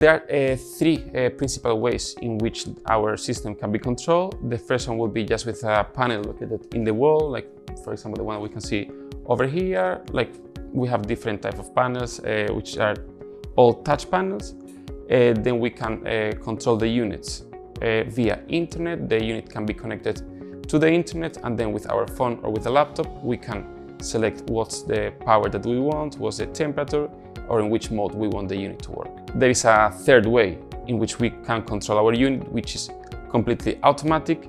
There are three principal ways in which our system can be controlled. The first one will be just with a panel located in the wall, like for example the one we can see over here. Like we have different type of panels, which are all touch panels. Then we can control the units via internet. The unit can be connected to the internet, and then with our phone or with a laptop we can select what's the power that we want, what's the temperature, or in which mode we want the unit to work. There is a third way in which we can control our unit, which is completely automatic,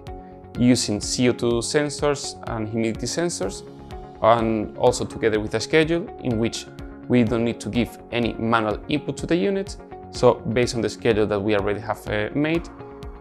using CO2 sensors and humidity sensors, and also together with a schedule in which we don't need to give any manual input to the unit. So based on the schedule that we already have made,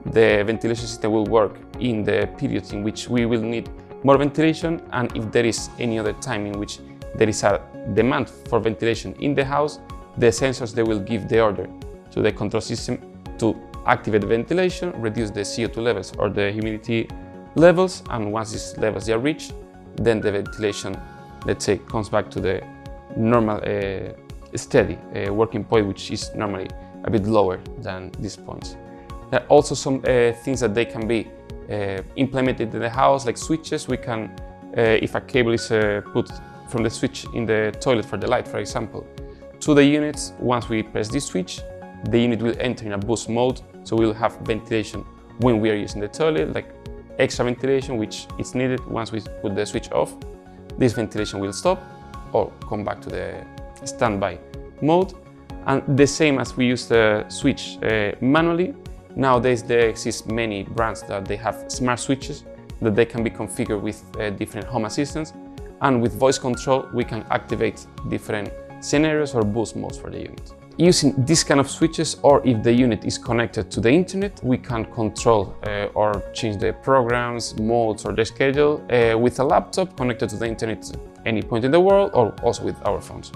the ventilation system will work in the periods in which we will need more ventilation, and if there is any other time in which there is a demand for ventilation in the house, the sensors, they will give the order to the control system to activate the ventilation, reduce the CO2 levels or the humidity levels, and once these levels are reached, then the ventilation, let's say, comes back to the normal steady working point, which is normally a bit lower than these points. There are also some things that they can be implemented in the house, like switches. We can, if a cable is put from the switch in the toilet for the light, for example, to the units, once we press this switch, the unit will enter in a boost mode, so we'll have ventilation when we are using the toilet, like extra ventilation which is needed. Once we put the switch off, this ventilation will stop or come back to the standby mode. And the same as we use the switch manually, nowadays there exist many brands that they have smart switches that they can be configured with different home assistants, and with voice control we can activate different scenarios or boost modes for the unit. Using this kind of switches, or if the unit is connected to the internet, we can control or change the programs, modes, or the schedule with a laptop connected to the internet at any point in the world, or also with our phones.